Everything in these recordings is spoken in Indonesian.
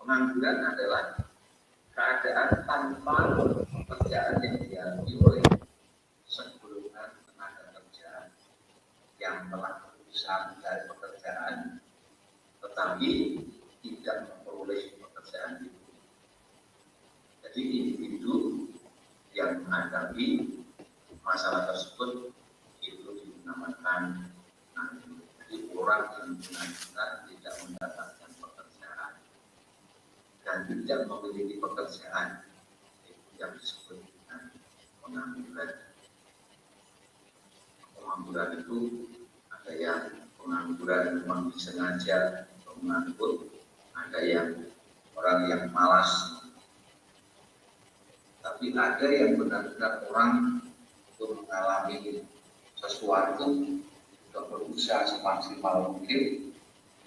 Pengangguran adalah keadaan tanpa pekerjaan yang dialami oleh segolongan tenaga kerja yang telah berusaha mencari pekerjaan tetapi tidak memperoleh pekerjaan itu. Jadi individu yang menghadapi masalah tersebut itu dinamakan pengangguran. Jadi orang yang benar-benar tidak mendapatkan pekerjaan dan tidak memiliki pekerjaan itu yang disebut dengan pengangguran. Pengangguran itu ada yang pengangguran memang disengaja untuk menganggur, ada yang orang yang malas. Tapi ada yang benar-benar orang itu mengalami sesuatu untuk berusaha semaksimal mungkin,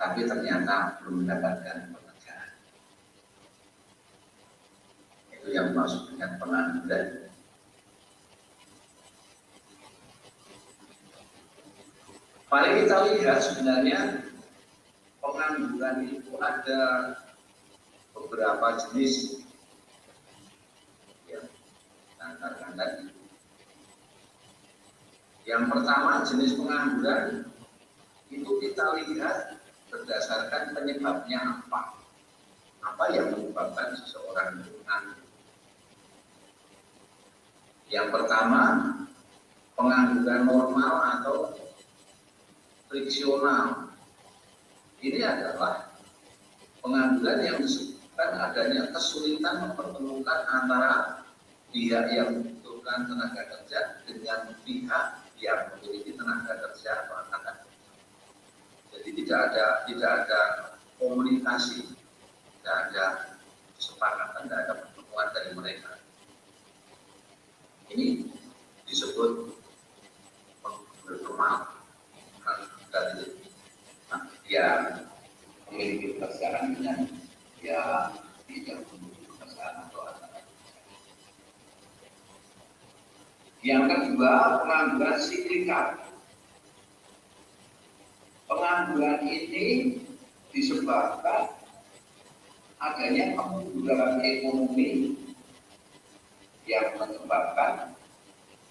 tapi ternyata belum mendapatkan pekerjaan. Itu yang dimaksud dengan pengangguran. Mari kita lihat sebenarnya pengangguran itu ada beberapa jenis. Tadi. Yang pertama jenis pengangguran itu kita lihat berdasarkan penyebabnya apa. Apa yang menyebabkan seseorang menganggur? Yang pertama pengangguran normal atau friksional. Ini adalah pengangguran yang disebabkan adanya kesulitan mempertemukan antara pihak yang membutuhkan tenaga kerja dengan pihak yang memiliki tenaga kerja atau angkatan kerja. Jadi tidak ada komunikasi, tidak ada kesepakatan, tidak ada pertemuan dari mereka. Ini disebut normal. Dari dia memiliki pekerjaan dengan dia tidak memiliki pekerjaan atau yang kedua, pengangguran siklikal. Pengangguran ini disebabkan adanya kemunduran ekonomi yang menyebabkan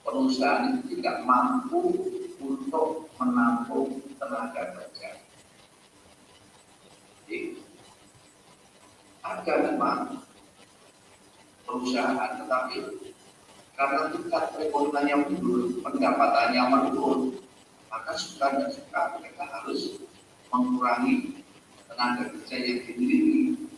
perusahaan itu tidak mampu untuk menampung tenaga kerja. Jadi, ada memang perusahaan, tetapi karena tingkat perekonomiannya menurun, pendapatannya menurun, maka suka dan suka mereka harus mengurangi tenaga kerja yang dimiliki,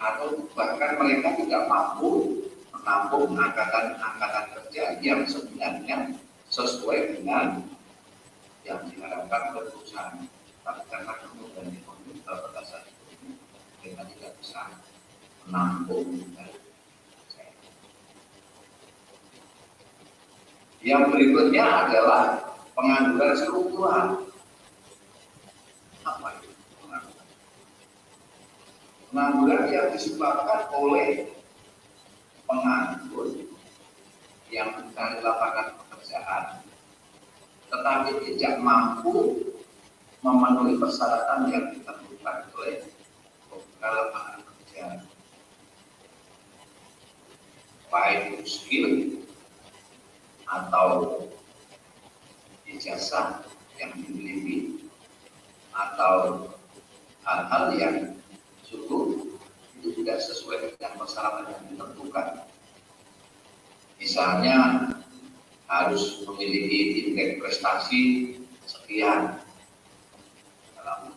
atau bahkan mereka tidak mampu menampung angkatan kerja yang sebenarnya sesuai dengan yang diharapkan oleh perusahaan. Tapi karena kemudian ekonomi terbatasan ekonomi, mereka tidak bisa menampung. Yang berikutnya adalah pengangguran struktural. Apa itu pengangguran? Pengangguran yang disebabkan oleh penganggur yang mencari lapangan pekerjaan, tetapi tidak mampu memenuhi persyaratan yang ditentukan oleh pembuka lapangan kerja, baik skill atau ijazah yang dimiliki atau hal-hal yang sungguh itu tidak sesuai dengan persyaratan yang ditentukan. Misalnya harus memiliki indeks prestasi sekian dalam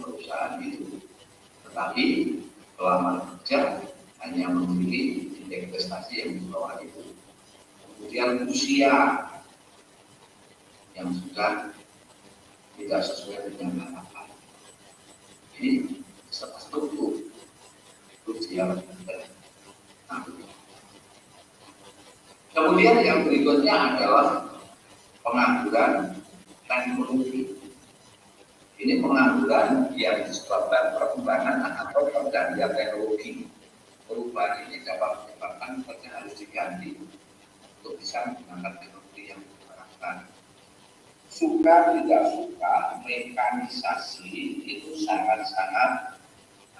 perusahaan itu, tetapi pelamar kerja hanya memiliki indeks prestasi yang di bawah itu. Kemudian usia yang sudah tidak sesuai dengan harapan. Ini struktur yang kemudian yang berikutnya adalah pengangguran teknologi. Ini pengangguran yang disebabkan perkembangan atau pergantian teknologi. Perubahan ini dapat menyebabkan kerja harus diganti untuk bisa menggunakan teknologi yang diterapkan. Suka tidak suka, mekanisasi itu sangat-sangat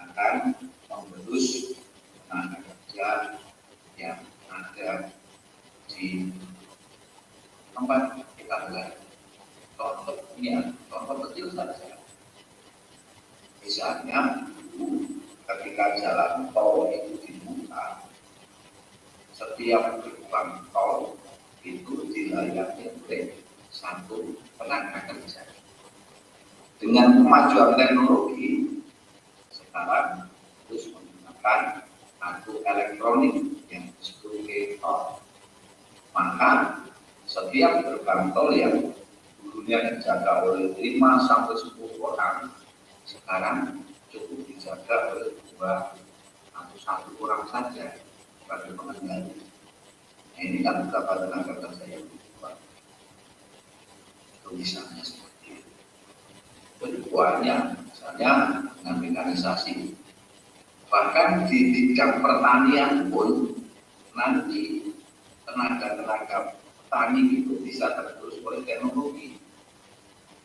akan memberus tenaga kerja yang ada di tempat kita bekerja. Contoh kecil saja. Misalnya, ketika jalan tol itu dibuka, setiap gerbang tol itu dilayani oleh satu tenaga kerja. Dengan kemajuan teknologi, sekarang terus menggunakan kartu elektronik yang disebut tol. Maka setiap gerbang tol yang dulunya dijaga oleh 5 sampai 10 orang, sekarang cukup dijaga oleh 2 atau 1 orang saja sebagai pengendali. Nah, ini kan beberapa tenaga kerja yang dibuat. Tulisannya seperti itu. Keduanya, misalnya dengan mekanisasi. Bahkan di bidang pertanian pun nanti tenaga-tenaga petani itu bisa tergerus oleh teknologi.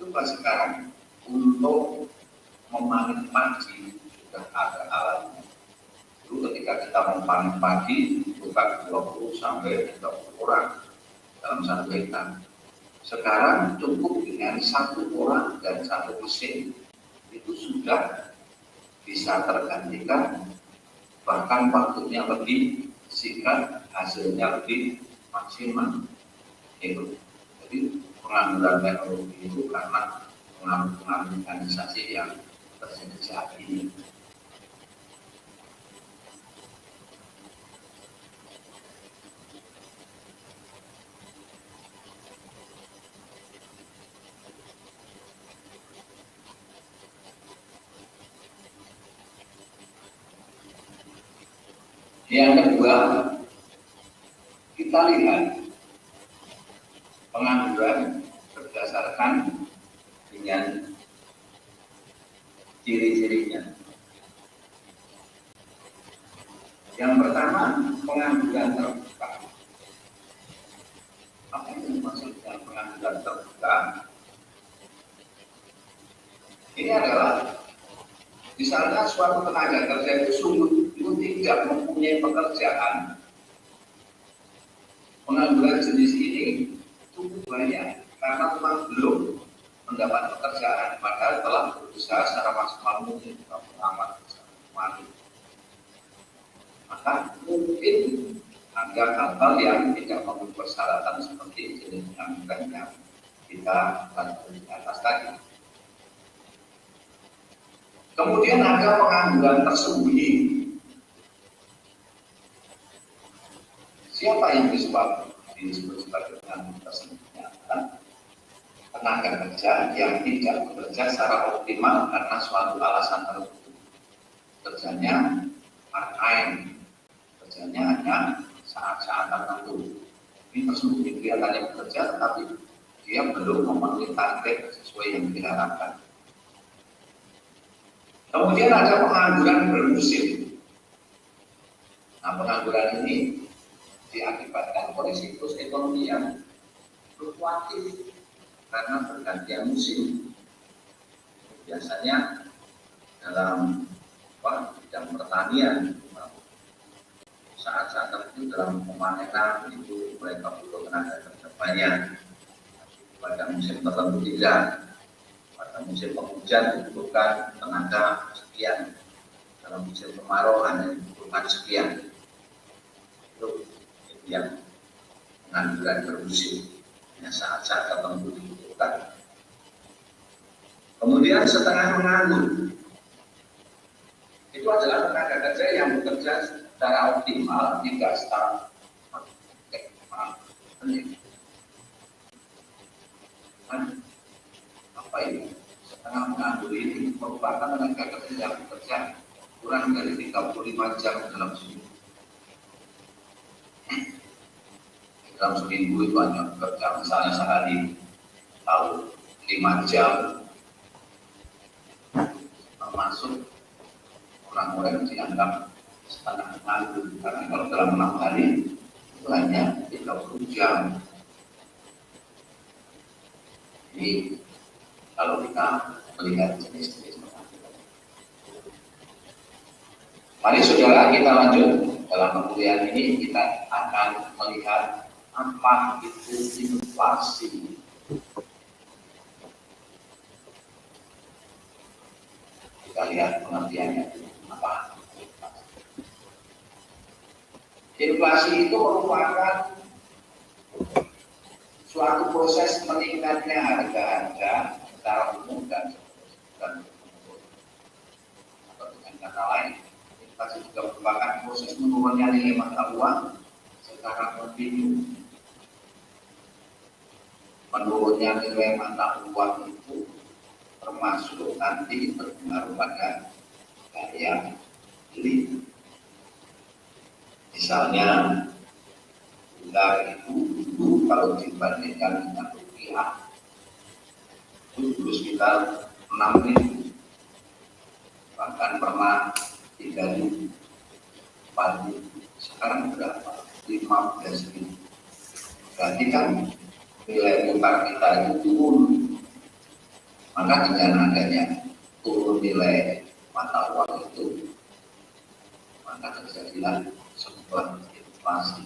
Coba sekarang untuk memanen padi sudah ada alatnya. Dulu ketika kita memanen padi bukan 20 sampai 30 orang dalam satu hektar. Sekarang cukup dengan 1 orang dan 1 mesin itu sudah bisa tergantikan, bahkan waktunya lebih singkat, hasilnya lebih maksimal. Itu. Jadi pengangguran teknologi itu karena pengaruh organisasi yang terjadi. Yang kedua, kita lihat pengangguran berdasarkan dengan ciri-cirinya. Yang pertama, pengangguran terbuka. Apa yang dimaksud dengan pengangguran terbuka? Ini adalah misalnya suatu tenaga kerja itu sungguh tidak mempunyai pekerjaan. Pengangguran jenis ini cukup banyak karena memang belum mendapat pekerjaan, padahal telah berusaha secara maksimal mungkin amat mati. Maka mungkin ada hal-hal yang tidak memenuhi persyaratan seperti jenis pengangguran yang kita bahas di atas tadi. Kemudian ada pengangguran tersembunyi. Siapa yang disebut sebagai pengangguran tersembunyi? Tenaga kerja yang tidak bekerja secara optimal karena suatu alasan tertentu. Kerjanya part-time, kerjanya hanya saat-saat tertentu. Ini tersembunyi kelihatannya bekerja, tetapi dia belum memenuhi target sesuai yang diharapkan. Kemudian ada pengangguran bermusim. Nah, pengangguran ini diakibatkan oleh siklus ekonomi yang fluktuatif karena pergantian musim. Biasanya dalam bidang pertanian, saat-saat tertentu dalam pemanenan itu mereka butuh tenaga kerja banyak. Pada musim tertentu tidak. Pada musim penghujan dibutuhkan tenaga sekian. Dalam musim kemarau hanya dibutuhkan sekian. Itu yang pengangguran bermusim. Yang saat-saat tertentu dibutuhkan. Kemudian setengah menganggur. Itu adalah tenaga kerja yang bekerja secara optimal, tidak secara apa ini? Setengah menganggur ini merupakan tenaga kerja yang bekerja kurang dari 35 jam dalam seminggu. Dalam seminggu itu hanya bekerja misalnya sehari tahu 5 jam, termasuk orang-orang yang dianggap setengah menganggur karena kalau dalam 6 hari itu hanya 30 jam. Jadi kalau kita melihat jenis-jenis Mari saudara kita lanjut dalam pengulian ini, kita akan melihat apa itu inflasi. Kita lihat pengertiannya apa. Inflasi itu merupakan suatu proses meningkatnya harga-harga secara umum dan atau dengan kata lain, inflasi juga merupakan proses menurunnya nilai mata uang secara kontinu. Menurunnya nilai mata uang itu termasuk nanti berpengaruh pada daya beli. Misalnya, dolar itu dulu kalau dibandingkan dengan rupiah itu dulu sekitar 6.000, bahkan pernah 3.000, 4.000. Sekarang berapa? 15.000. Berarti kan nilai tukar kita itu turun. Maka dengan adanya turun nilai mata uang itu, maka terjadilah sebuah inflasi.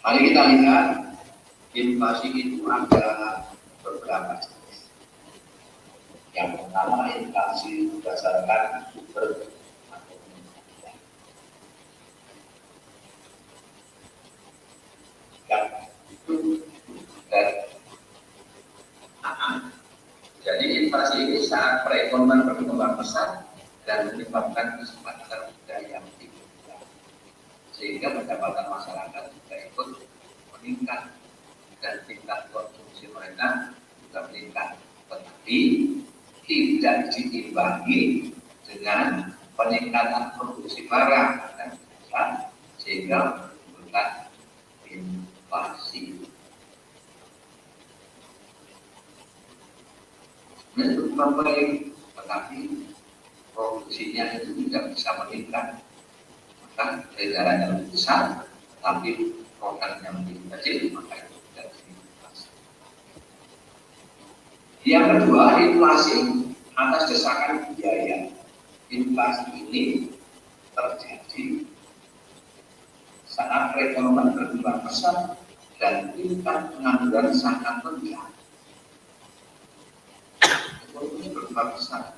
Mari kita lihat, inflasi itu ada beberapa jenis. Yang pertama, inflasi berdasarkan sumber atau minyak. Yang itu jadi inflasi ini saat perekonomian berkembang pesat dan menyebabkan kesematan budaya yang tinggi, sehingga pendapatan masyarakat juga ikut meningkat dan tingkat konsumsi mereka juga meningkat, tetapi tidak diimbangi dengan peningkatan produksi barang dan jasa, sehingga menimbulkan inflasi. Itu baik, tetapi produksinya itu tidak bisa meningkat. Maka peredarannya lebih besar, tapi produknya lebih kecil, maka itu tidak inflasi. Yang kedua, inflasi atas desakan biaya. Inflasi ini terjadi saat perekonomian berkembang pesat dan tingkat pengangguran sangat rendah. Ekonomi berkembang pesat,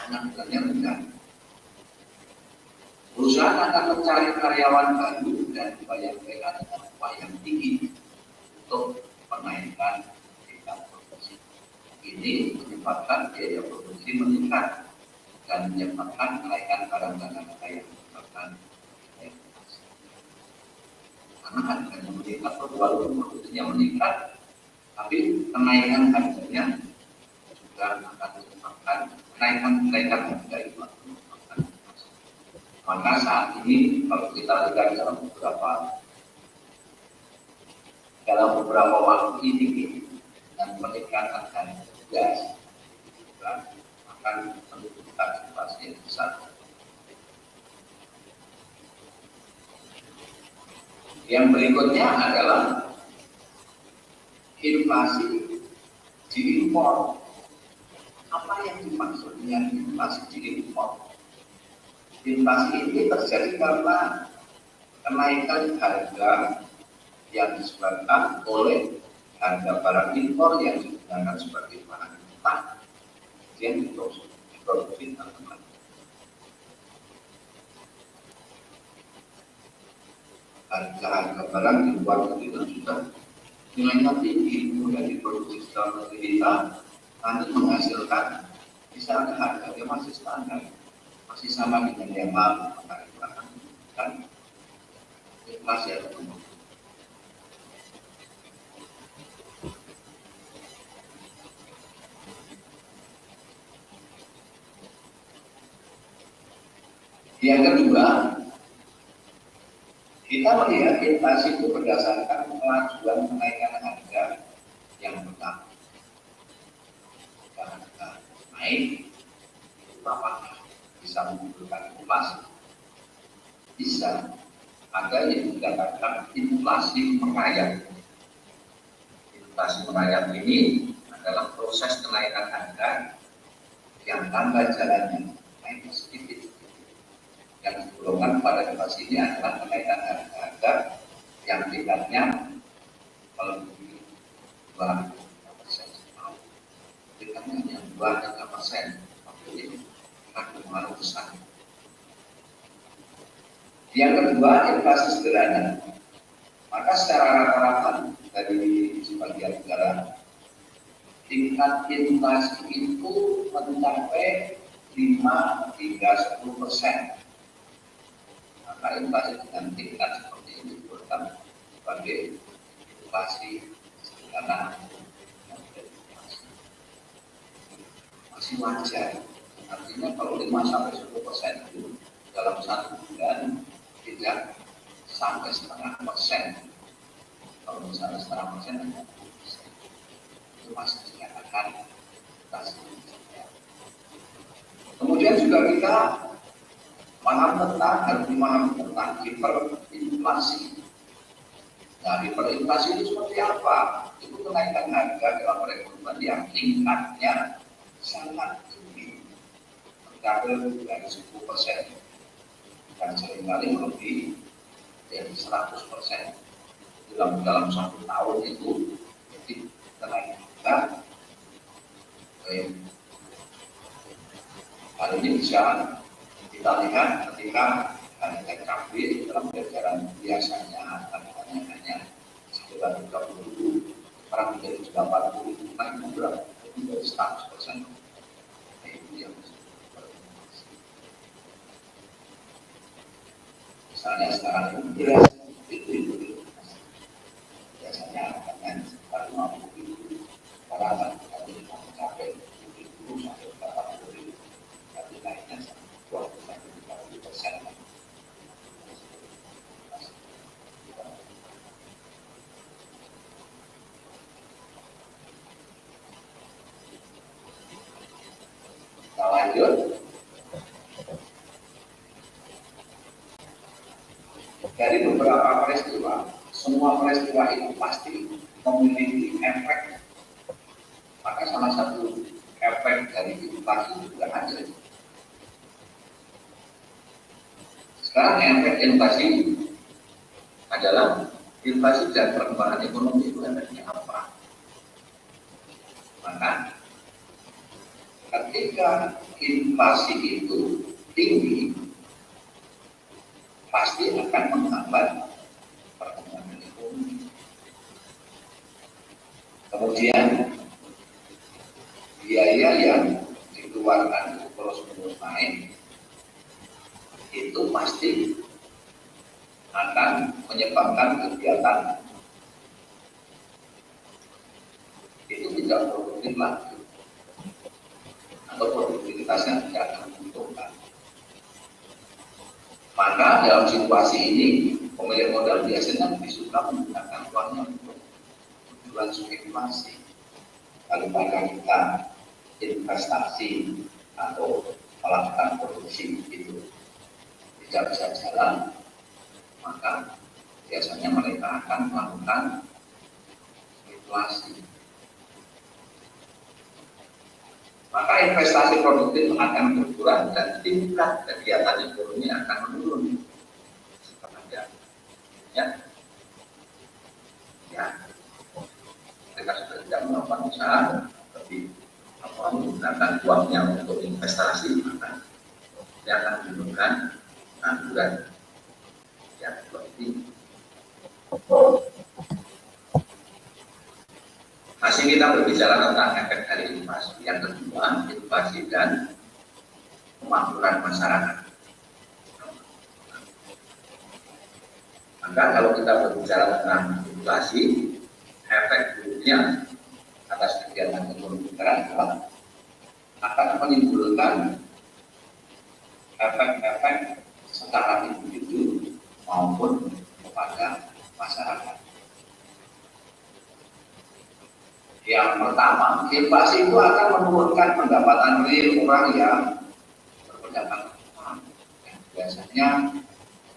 penganggurannya rendah. Perusahaan akan mencari karyawan baru dan dibayar mereka dengan upah yang tinggi untuk menaikkan tingkat produksi. Ini menyebabkan biaya produksi meningkat dan menyebabkan kenaikan barang dan jasa yang menyebabkan inflasi. Karena harganya meningkat, walaupun produksinya meningkat, tapi kenaikan harganya juga akan menyebabkan kenaikan harga itu. Maka saat ini kalau kita lihat dalam beberapa waktu ini dan peningkatan harga gas akan menimbulkan inflasi yang besar. Yang berikutnya adalah inflasi diimpor. Apa yang dimaksud dengan inflasi diimpor? Inflasi ini terjadi karena kenaikan harga yang disebabkan oleh harga barang impor yang digunakan sebagai bahan mentah yang diproduksi teman-teman. Harga barang di luar negeri itu sudah nilainya tinggi, kemudian diproduksi secara negeri kita, nanti menghasilkan misalnya harganya masih standar, masih sama dengan yang lalu, maka itu akan menunjukkan inflasi atau tumbuh. Yang kedua, kita melihat inflasi itu berdasarkan kemajuan kenaikan harga yang pertama. Harga naik, itu apakah bisa menimbulkan inflasi? Bisa, ada yang dikatakan inflasi merayap. Inflasi merayap ini adalah proses kenaikan harga yang tambah jalannya naik sedikit. Yang digolongkan pada inflasi ini adalah kenaikan harga yang tingkatnya melebihi 2% setahun. Tingkatnya hanya 2-3%, ini akan pengaruh besar. Yang kedua, inflasi sederhana. Maka secara rata-rata dari sebagian negara, tingkat inflasi itu mencapai 5 hingga 10%. Maka inflasi dengan tingkat seperti ini disebutkan sebagai inflasi sederhana. Masih wajar. Artinya kalau 5-10% itu dalam 1 bulan tidak sampai 0,5%. Kalau misalnya 0,5% itu masih dikatakan inflasi. Kemudian juga kita harus memahami tentang hiperinflasi. Nah, hiperinflasi itu seperti apa? Itu kenaikan harga dalam perekonomian yang tingkatnya sangat tinggi, mencapai dari 10%. Dan seringkali lebih dari 100% dalam 1 tahun itu. Jadi kenaikan harga hal ini bisa kita lihat ketika harga cabai dalam jajaran biasanya hanya sekitar 30.000, sekarang menjadi 80.000, naik berapa? Lebih dari 100%. Itu yang misalnya sekarang beras itu biasanya akan sekitar 50.000, sekarang mencapai 70.000 sampai 80.000, tapi naiknya 20-30%. Kita lanjut. Dari beberapa peristiwa, semua peristiwa itu pasti memiliki efek. Maka salah satu efek dari inflasi juga ada. Sekarang efek inflasi adalah inflasi dan perkembangan ekonomi itu efeknya apa? Maka ketika inflasi itu tinggi, pasti akan menghambat perkembangan ekonomi. Kemudian biaya yang dikeluarkan itu terus-menerus naik, itu pasti akan menyebabkan kegiatan itu tidak produktif lagi, atau produktivitasnya tidak akan menentukan. Maka dalam situasi ini pemilik modal biasanya lebih suka menggunakan uangnya untuk tujuan spekulasi daripada kita investasi atau melakukan produksi itu tidak bisa jalan. Maka biasanya mereka akan melakukan spekulasi. Maka investasi produktif akan berkurang dan tingkat kegiatan ekonomi akan menurun. Sebenarnya, ya, mereka sudah tidak melakukan usaha, tapi menggunakan uangnya untuk investasi, maka dia akan menimbulkan pengangguran. Ya, seperti masih kita berbicara tentang efek dari inflasi. Yang kedua, inflasi dan kemakmuran masyarakat. Maka kalau kita berbicara tentang inflasi, efek buruknya atas kegiatan ekonomi negara adalah akan menimbulkan efek-efek secara individu maupun kepada masyarakat. Yang pertama, inflasi itu akan menurunkan pendapatan real orang yang berpendapat yang biasanya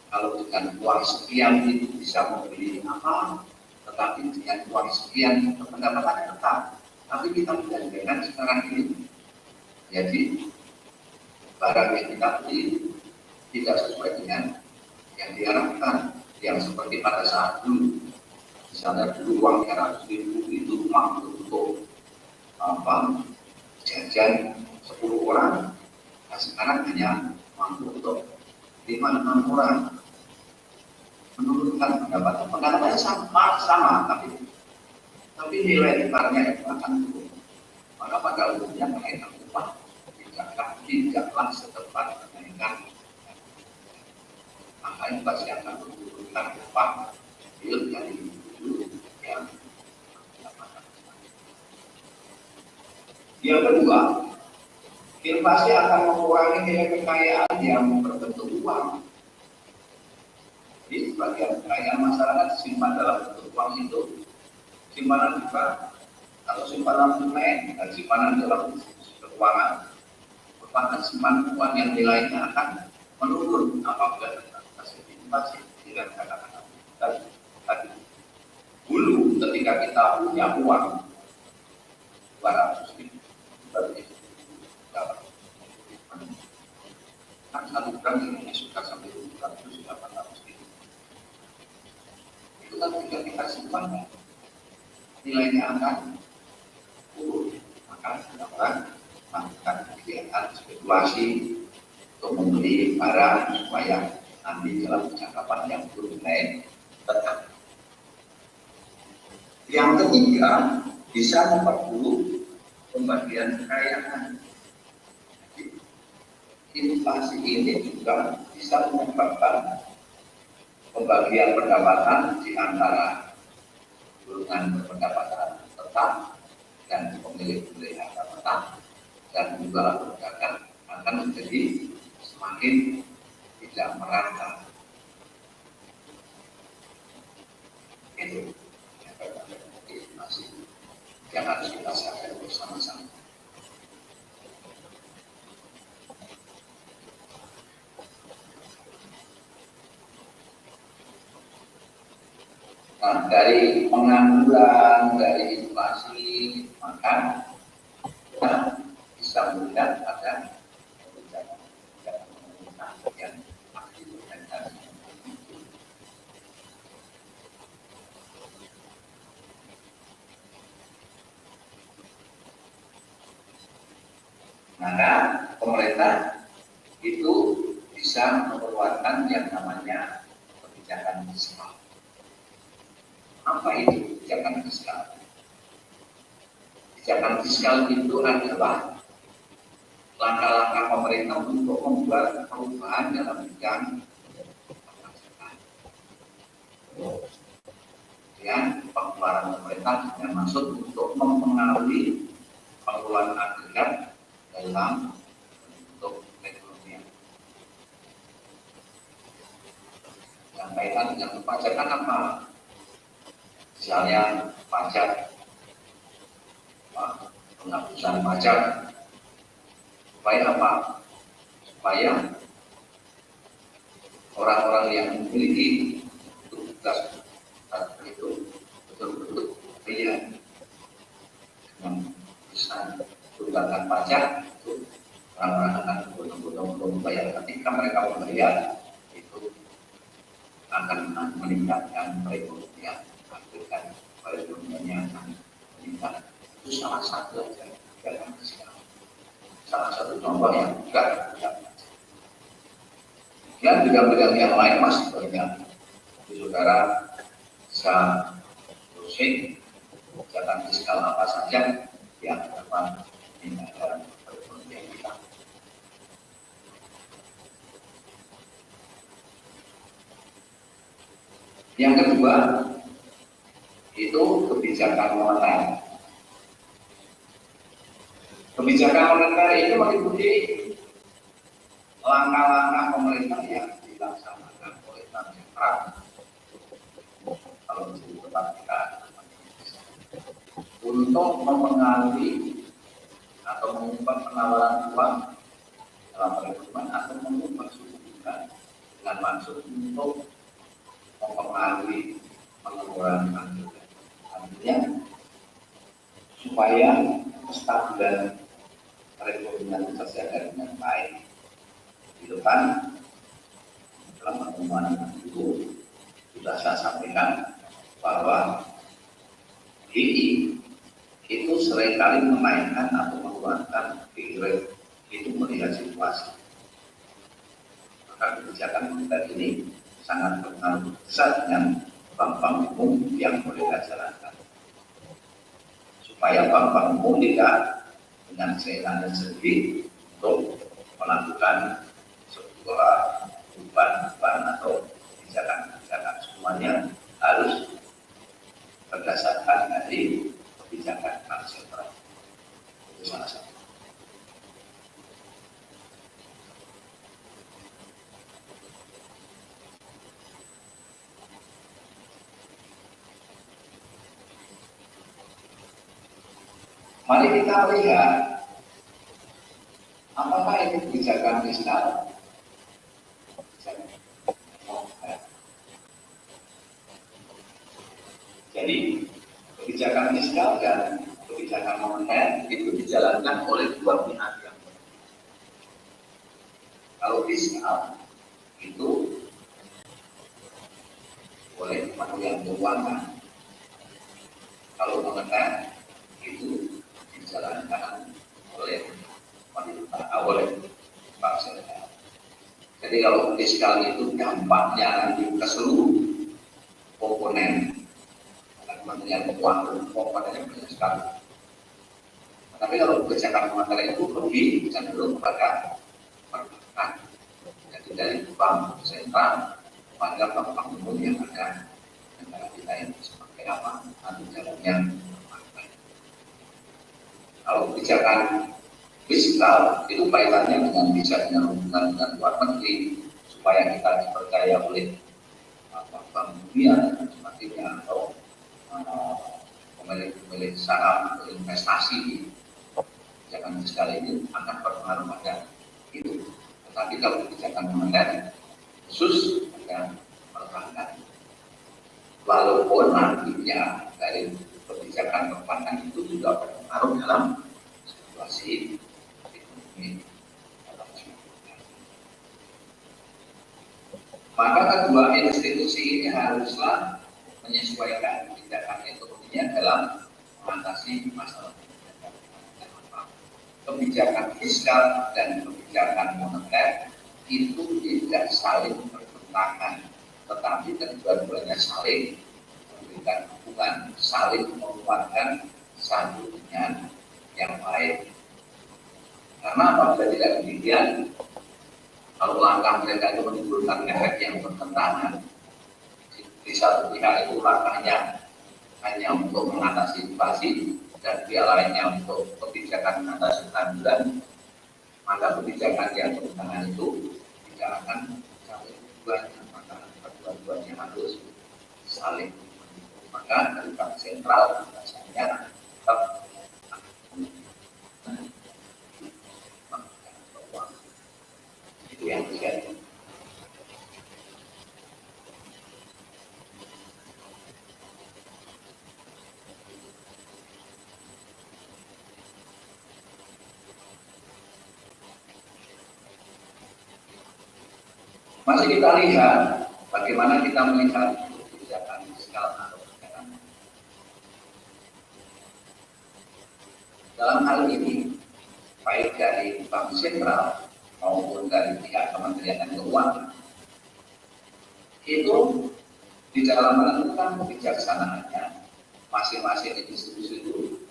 Kalau dengan uang sekian itu bisa membeli apa, tetapi dengan uang sekian pendapatannya tetap. Tapi kita menjanjikan sekarang ini, jadi barang yang kita beli tidak sesuai dengan yang diharapkan, yang seperti pada saat dulu. Misalnya dulu uang 100.000 itu mampu untuk apa, jajan 10 orang, nah sekarang hanya mampu untuk 5-6 orang. Menurunkan pendapatannya sama, tapi nilai tukarnya itu akan turun. Maka pada umumnya kenaikan upah tidaklah setepat kenaikan, makanya pasti akan menurunkan upah yield dari dulu yang dapatkan. Yang kedua, inflasi akan mengurangi nilai kekayaan yang berbentuk uang. Jadi sebagian kekayaan masyarakat disimpan dalam bentuk uang itu, simpanan juga, atau simpanan tunai dan simpanan dalam keuangan merupakan simpanan uang yang nilainya akan menurun apabila terjadi inflasi. Tidak katakan tadi dulu ketika kita punya uang 200.000 berarti dapat satu gram ini sudah sampai 700.000. Itu kan tidak kita simpan, nilainya akan turun. Maka orang melakukan kegiatan spekulasi untuk membeli barang supaya nanti dalam jangka panjang turun naik tetap. Yang ketiga, bisa memperburuk pembagian kekayaan. Inflasi ini juga bisa menyebabkan pembagian pendapatan di antara golongan berpendapatan tetap dan pemilik-pemilik harta tetap, dan juga perdagangan akan menjadi semakin tidak merata. Itu yang harus kita sadari bersama-sama. Nah, dari pengangguran, dari inflasi, maka kita bisa melihat ada kebijakan pemerintah yang aktif dan harus. Maka pemerintah itu bisa mengeluarkan yang namanya kebijakan fiskal. Apa itu kebijakan fiskal? Kebijakan fiskal itu adalah langkah-langkah pemerintah untuk membuat perubahan dalam bidang perpajakan. Ya, pengeluaran pemerintah dengan maksud untuk mempengaruhi pengeluaran agregat dalam bentuk perekonomian. Yang kaitan dengan perpajakan apa? Misalnya pajak, penghapusan pajak, supaya apa? Supaya orang-orang yang memiliki tugas itu betul-betul bayar dengan bisa tunggakan pajak itu orang-orang akan betul-betul membayar. Ketika mereka membayar itu akan meningkatkan perekonomian, dan perekonomiannya akan meningkat. Itu salah satu aja dalam fiskal. Salah satu contoh yang juga dan bidang-bidang yang lain masih banyak. Saudara bisa browsing kebijakan fiskal apa saja yang dapat meningkatkan perekonomian kita. Yang kedua itu kebijakan moneter. Kebijakan moneter itu meliputi langkah-langkah pemerintah yang dilaksanakan oleh Bank Sentral. Kalau disebut tempat kita untuk mempengaruhi atau mengubah penawaran uang dalam perekonomian atau mengubah suku bunga dengan dengan maksud untuk mempengaruhi pengeluaran anggaran. Artinya supaya kestabilan perekonomian terjaga dengan baik. Di depan dalam pertemuan itu sudah saya sampaikan bahwa BI itu seringkali menaikkan atau menurunkan BI rate itu melihat situasi. Maka kebijakan moneter ini sangat berpengaruh besar dengan bank-bank umum yang boleh dijalankan. Supaya bank-bank umum tidak dengan seenaknya sendiri untuk melakukan sebuah beban atau kebijakan-kebijakan, semuanya harus berdasarkan dari kebijakan bank sentral. Itu salah satu. Mari kita lihat apakah itu kebijakan fiskal. Jadi kebijakan fiskal dan kebijakan moneter itu dijalankan oleh dua pihak yang berbeda. Kalau fiskal itu oleh Kementerian Keuangan, kalau moneter itu dijalankan oleh Bank Sentral. Jadi kalau fiskal itu dampaknya nanti ke seluruh komponen Kementerian Keuangan, komponennya banyak sekali. Tapi kalau kebijakan moneter itu lebih cenderung pada perbankan. Jadi dari bank sentral pada bank-bank umum yang ada negara kita ini seperti apa nanti jalannya. Kalau kebijakan fiskal itu kaitannya dengan bisa dengan hubungan dengan luar negeri supaya kita dipercaya oleh bank dunia dan sebagainya, atau pemilik saham atau investasi. Kebijakan fiskal ini akan berpengaruh pada itu. Tetapi kalau kebijakan moneter khusus pada perbankan, walaupun nantinya dari kebijakan perbankan itu juga berpengaruh dalam situasi ekonomi. Maka kedua institusi ini haruslah menyesuaikan kebijakan ekonominya dalam mengatasi masalah kebijakan fiskal dan kebijakan moneter itu tidak saling bertentangan, tetapi kedua-duanya saling memberikan hubungan, saling menguatkan satu dengan yang lain. Karena apabila tidak demikian, kalau langkah mereka itu menimbulkan efek yang bertentangan, di satu pihak itu langkahnya hanya untuk mengatasi inflasi dan pihak lainnya untuk kebijakan mengatasi kehancuran, maka kebijakan yang bertentangan itu tidak akan sampai tujuan. Maka kedua-duanya harus saling mendukung. Maka dari bank sentral biasanya tetap itu yang terjadi. Masih kita lihat bagaimana kita melihat kebijakan fiskal atau kebijakan. Dalam hal ini, baik dari bank sentral maupun dari pihak Kementerian Keuangan, itu di dalam menentukan kebijaksanaannya, masing-masing institusi itu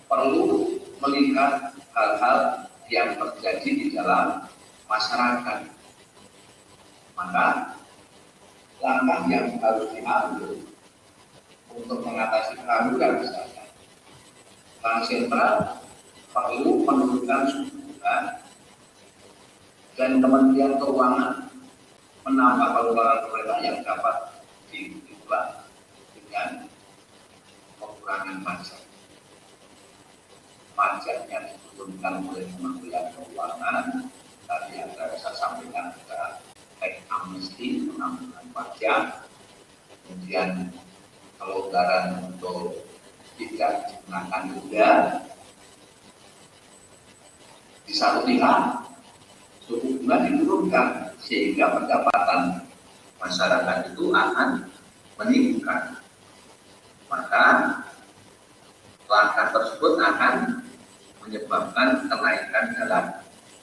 perlu melihat hal-hal yang terjadi di dalam masyarakat. Maka langkah yang harus diambil untuk mengatasi kehancuran misalnya, bank sentral perlu menurunkan suku bunga dan Kementerian Keuangan menambah pengeluaran pemerintah yang dapat dibuat dengan pengurangan pajak. Pajak yang diturunkan oleh Kementerian Keuangan tadi yang saya sampaikan juga teks amnesti, pengampunan pajak, kemudian kelonggaran untuk tidak dikenakan denda. Di satu pihak suku bunga diturunkan sehingga pendapatan masyarakat itu akan meningkat. Maka langkah tersebut akan menyebabkan kenaikan dalam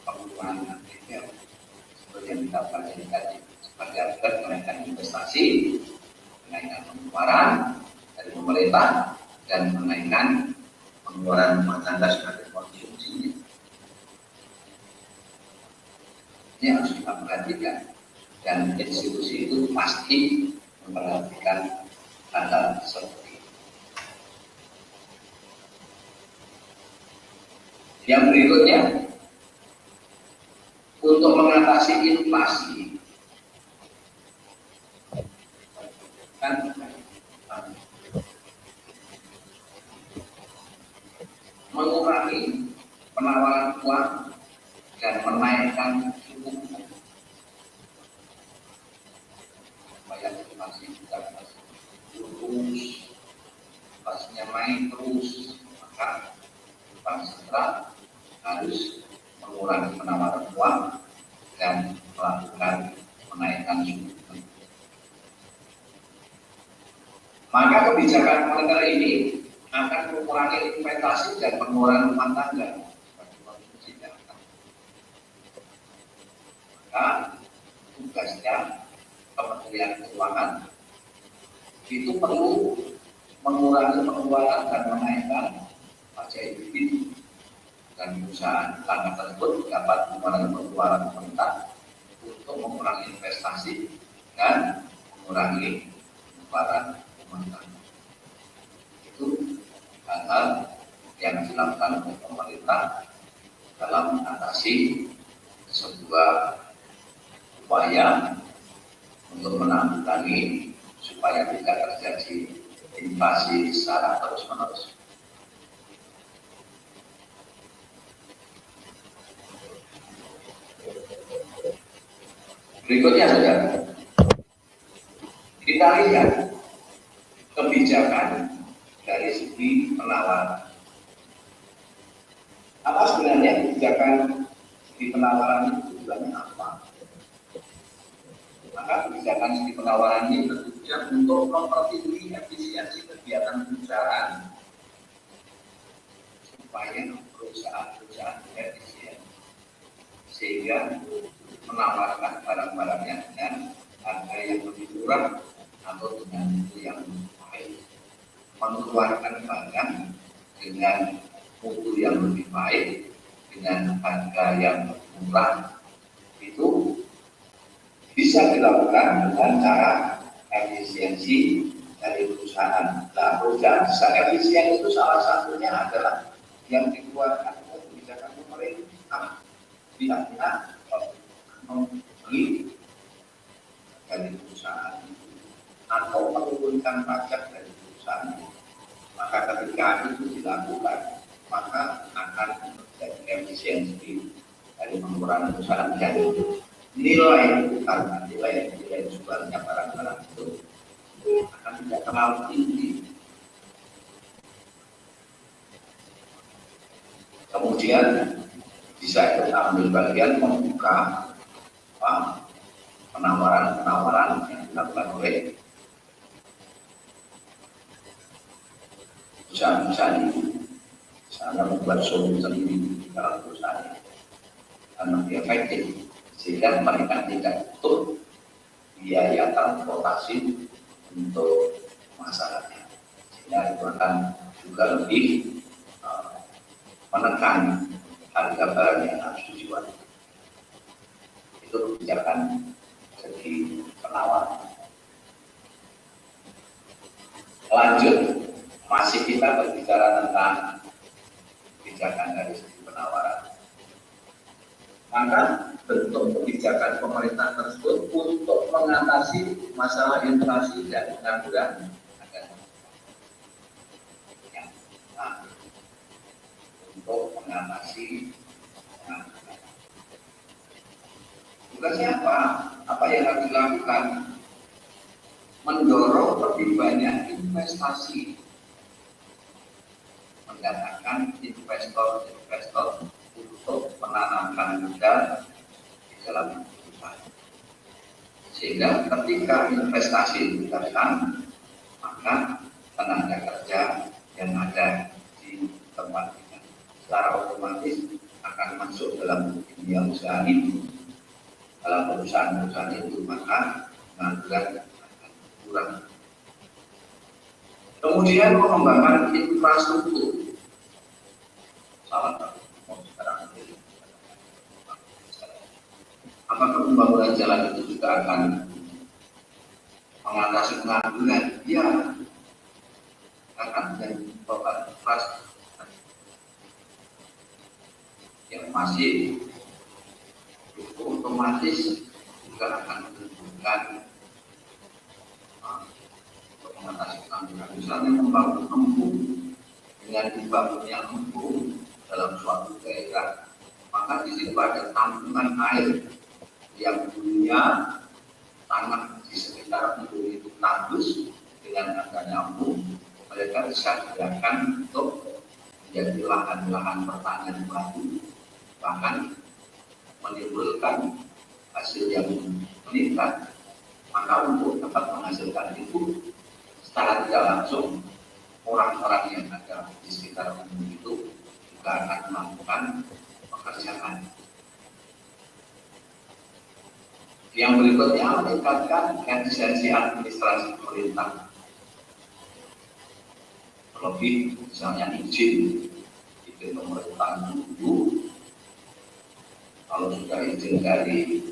pengeluaran retail seperti yang kita pelajari tadi, seperti akibat kenaikan investasi, kenaikan pengeluaran dari pemerintah, dan kenaikan pengeluaran rumah tangga sebagai konsumsinya. Ini harus kita perhatikan, dan institusi itu pasti memperhatikan hal seperti itu. Yang berikutnya, untuk mengatasi inflasi, mengurangi penawaran uang dan menaikkan suku bunga supaya inflasi kita terus, inflasinya naik terus, maka bank sentral harus mengurangi penawaran uang dan melakukan menaikkan suku bunga. Maka kebijakan moneter ini akan mengurangi investasi dan pengeluaran rumah tangga sebagai konsumsi dasar. Maka tugasnya Kementerian Keuangan itu perlu mengurangi pengeluaran dan menaikkan pajak individu dan perusahaan. Langkah tersebut dapat mengurangi pengeluaran pemerintah untuk mengurangi investasi dan mengurangi pengeluaran rumah tangga. Itu hal-hal yang dilakukan oleh pemerintah dalam mengatasi sebuah upaya untuk menanggulangi supaya tidak terjadi inflasi secara terus-menerus. Berikutnya saudara, kita lihat kebijakan dari segi penawaran. Apa sebenarnya kebijakan segi penawaran itu tujuannya apa? Maka kebijakan segi penawaran ini bertujuan untuk mempertinggi efisiensi kegiatan perusahaan supaya perusahaan efisien sehingga menawarkan barang-barangnya dengan harga yang lebih murah atau dengan mutu yang baik, mengeluarkan barang dengan mutu yang lebih baik dengan harga yang murah. Itu bisa dilakukan dengan cara efisiensi dari perusahaan. Nah, perusahaan bisa efisien itu salah satunya adalah yang dikeluarkan oleh kebijakan pemerintah. Pihak-pihak membeli dari perusahaan atau menurunkan pajak dari perusahaan. Maka ketika itu dilakukan, maka akan terjadi efisiensi dari pengurangan perusahaan dan nilai karena nilai jualnya barang-barang itu akan tidak terlalu tinggi. Kemudian bisa kita ambil bagian membuka penawaran-penawaran yang dilakukan oleh perusahaan-perusahaan itu. Misalnya membuat solusi sendiri dalam perusahaan dan lebih efektif sehingga mereka tidak butuh biaya transportasi untuk masyarakat, sehingga itu akan juga lebih menekan harga barang yang harus dijual. Itu kebijakan segi penawaran. Lanjut, masih kita berbicara tentang kebijakan dari segi penawaran. Maka bentuk kebijakan pemerintah tersebut untuk mengatasi masalah inflasi dan pengangguran adalah untuk mengatasi pengangguran. Tugasnya apa? Apa yang harus dilakukan? Mendorong lebih banyak investasi, mendatangkan investor-investor untuk menanamkan modal di dalam perusahaan. Sehingga ketika investasi itu datang, maka tenaga kerja yang ada di tempat kita secara otomatis akan masuk dalam dunia usaha itu. Dalam perusahaan-perusahaan itu maka pengangguran akan kurang. Kemudian pengembangan infrastruktur. Salah satu sekarang ini. Apakah pembangunan jalan itu juga akan mengatasi pengangguran? Ya, akan menjadi beban infrastruktur yang masih itu otomatis juga akan menimbulkan untuk mengatasi pengangguran. Misalnya membangun embung, dengan dibangunnya embung dalam suatu daerah, maka di situ ada tampungan air yang dulunya tanah di sekitar embung itu tandus. Dengan adanya embung, mereka bisa digunakan untuk menjadi lahan-lahan pertanian baru, bahkan menimbulkan hasil yang meningkat. Maka untuk dapat menghasilkan itu secara tidak langsung, orang-orang yang ada di sekitar embung itu juga akan melakukan pekerjaan. Yang berikutnya meningkatkan efisiensi administrasi pemerintah. Terlebih misalnya izin pemerintahan dulu, kalau sudah izin dari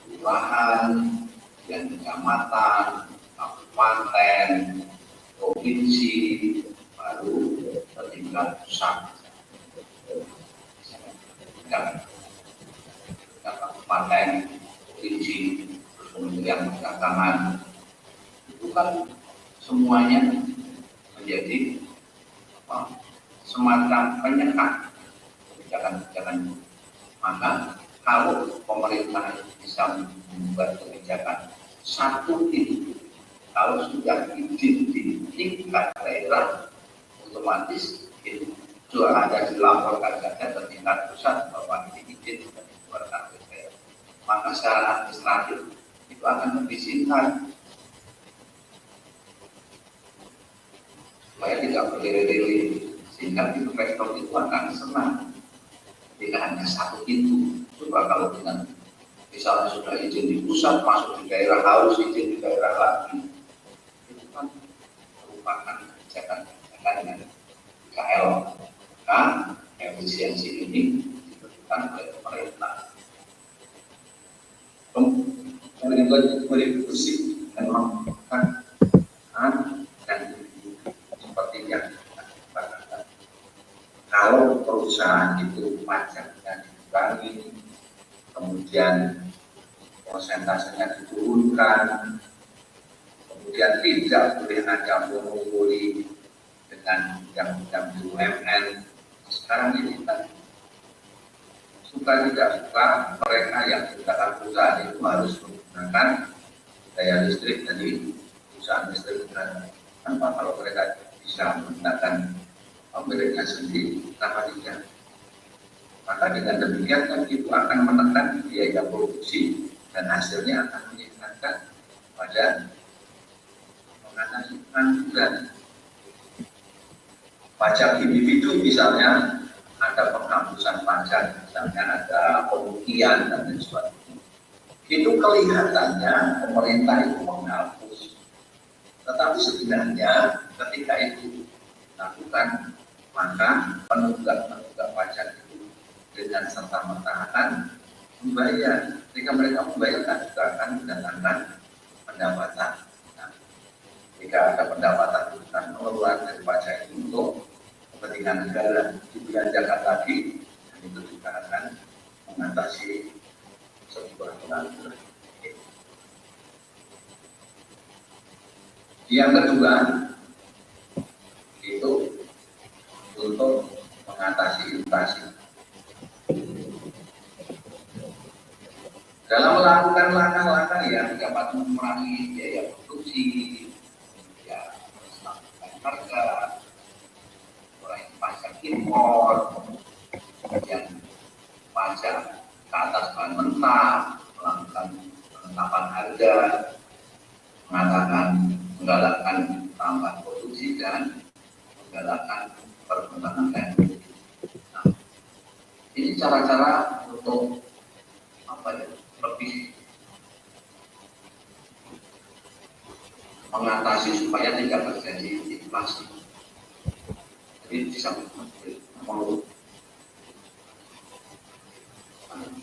kelurahan, dan kecamatan, kabupaten, provinsi, baru tingkat pusat. Kabupaten, provinsi, kementerian perdagangan, itu kan semuanya menjadi semacam penyekat kebijakan-kebijakan. Maka kalau pemerintah bisa membuat kebijakan satu titik, kalau sudah izin di tingkat daerah, otomatis itu sudah ada dilaporkan saja ke tingkat pusat bahwa ini izin sudah dikeluarkan oleh daerah. Maka secara administratif itu akan lebih singkat, supaya tidak berlele-lele, sehingga investor itu akan senang. Tidak hanya satu pintu. Coba kalau dengan misalnya sudah izin di pusat, masuk di daerah harus izin di daerah lagi, itu kan merupakan kebijakan yang KL. Nah, efisiensi ini diberikan oleh pemerintah. Kemudian berdiskusi dan melakukan dan seperti yang kita, kalau perusahaan itu pajaknya dikurangi, kemudian persentasenya diturunkan, kemudian tidak boleh ada monopoli dengan undang-undang BUMN. Sekarang ini kan suka tidak suka mereka yang menggunakan perusahaan itu harus menggunakan daya listrik dari perusahaan listrik negara. Tanpa kalau mereka bisa menggunakan miliknya sendiri, kenapa tidak? Maka dengan demikian kan itu akan menekan biaya produksi dan hasilnya akan meningkatkan pada mengatasi pengangguran. Pajak individu misalnya ada penghapusan pajak, misalnya ada pemutihan dan lain sebagainya. Itu kelihatannya pemerintah itu menghapus, tetapi sebenarnya ketika itu dilakukan, maka penunggak pajak itu dengan serta-merta akan membayar. Ketika mereka membayarkan juga akan mendatangkan pendapatan. Nah, jika ada pendapatan bukan keluar dari pajak itu untuk kepentingan negara dibelanjakan lagi, dan itu juga akan mengatasi sebuah pengangguran. Yang kedua itu untuk mengatasi inflasi. Dalam melakukan langkah-langkah yang dapat mengurangi biaya produksi, ya, menstabilkan harga, mengurangi pajak impor, kemudian pajak ke atas bahan mentah, melakukan penetapan harga, menggalakkan tambahan produksi dan menggalakkan perkembangan teknologi. Nah, ini cara-cara untuk lebih mengatasi supaya tidak terjadi inflasi. Jadi bisa menurut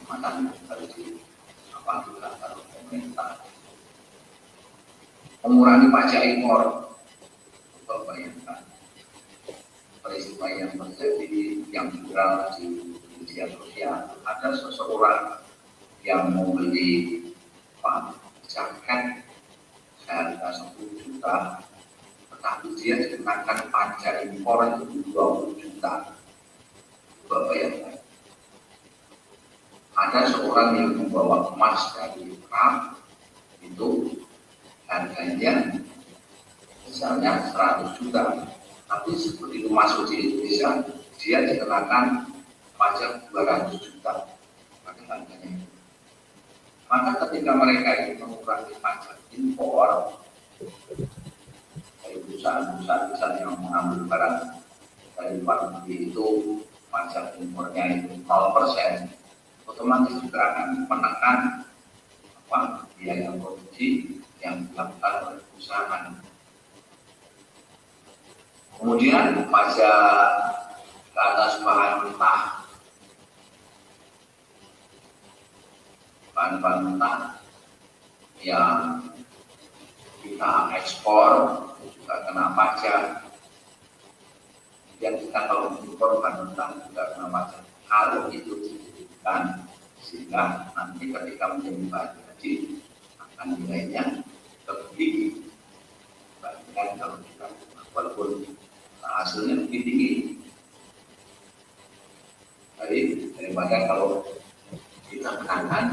macam harus dilakukan oleh pemerintah. Mengurangi pajak impor, bayangkan peristiwa yang terjadi yang viral di media sosial. Ada seseorang yang membeli jaket seharga 10 juta, tetapi dia dikenakan pajak impor itu 20 juta. Bayangkan. Ada seorang yang membawa emas dari Iran, itu harganya misalnya 100 juta, tapi begitu masuk di Indonesia, dia dikenakan pajak 200 juta pada harganya. Maka ketika mereka itu mengurangi pajak impor dari perusahaan-perusahaan yang mengambil barang dari luar negeri itu pajak impornya itu 0%, otomatis juga akan menekan biaya produksi yang dilakukan oleh perusahaan. Kemudian pajak ke atas bahan mentah, bahan mentah yang kita ekspor juga kena pajak. Yang kita kalau impor bahan mentah juga kena pajak. Kalau itu dihitungkan sehingga nanti ketika menjadi bahan haji akan nilainya lebih tinggi dibandingkan kalau kita walaupun hasilnya lebih tinggi. Jadi daripada kalau kita menahan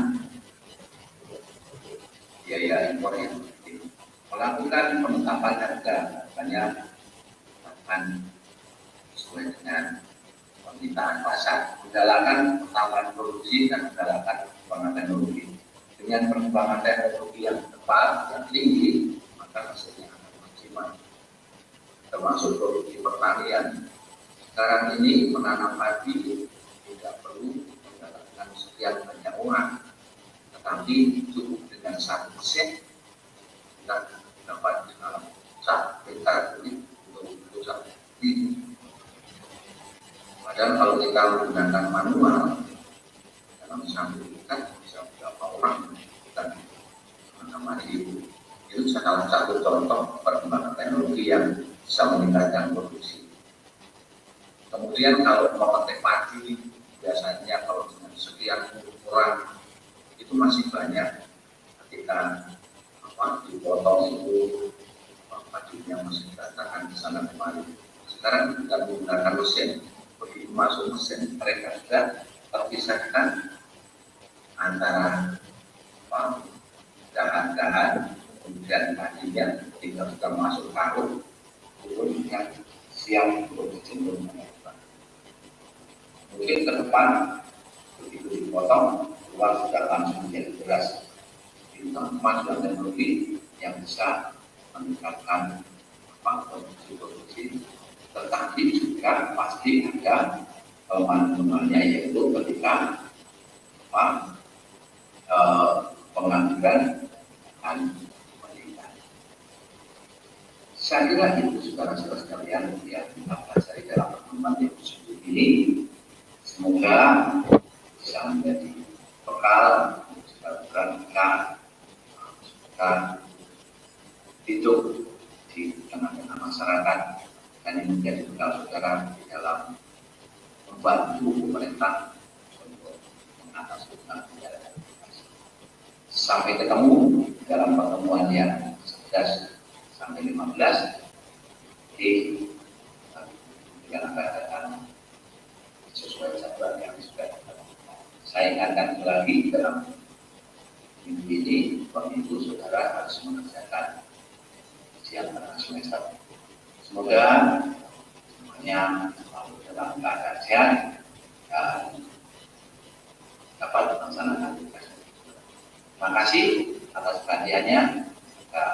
biaya impor yang tinggi, melakukan penetapan harga banyak akan sesuai dengan permintaan pasar, menggalakkan pengembangan produksi dan menggalakkan pengembangan teknologi. Dengan pengembangan teknologi yang tepat, yang tinggi, maka hasilnya akan maksimal. Termasuk produksi pertanian. Sekarang ini menanam padi tidak perlu menggalakkan sekian banyak orang, tetapi cukup dengan 1% kita dapat kita untuk ini. Padahal kalau kita menggunakan manual dalam satu ikat bisa berapa orang dan menamai itu salah satu contoh perkembangan teknologi yang bisa meningkatkan produksi. Kemudian kalau memetik padi biasanya kalau dengan sekian orang itu masih banyak ketika dipotong itu padinya masih berantakan di sana kemari. Sekarang kita menggunakan mesin. Begitu masuk mesin, mereka sudah terpisahkan antara dahan-dahan, kemudian padinya tinggal sudah masuk karung, turun yang siap untuk dijemur. Mungkin ke depan, begitu dipotong, keluar sudah langsung menjadi beras. Itu kemajuan teknologi yang bisa meningkatkan produksi. Tetapi juga pasti ada manfaatnya, yaitu ketika pengangguran dan pendidikan. Saya kira itu saudara-saudara sekalian yang kita pelajari dalam pertemuan yang tersebut ini. Semoga bisa menjadi bekal saudara-saudara kita hidup di tengah-tengah masyarakat. Dan ini menjadi bekal saudara di dalam membantu pemerintah untuk mengatasi penanganan. Sampai ketemu dalam pertemuan yang 11 sampai 15 di yang akan datang sesuai jadwal yang sudah saya ingatkan lagi dalam minggu ini, Bapak-Ibu, Saudara harus mengerjakan ujian tengah semester. Semoga semuanya selalu dalam keadaan sehat dan dapat melaksanakan tugas. Terima kasih atas perhatiannya.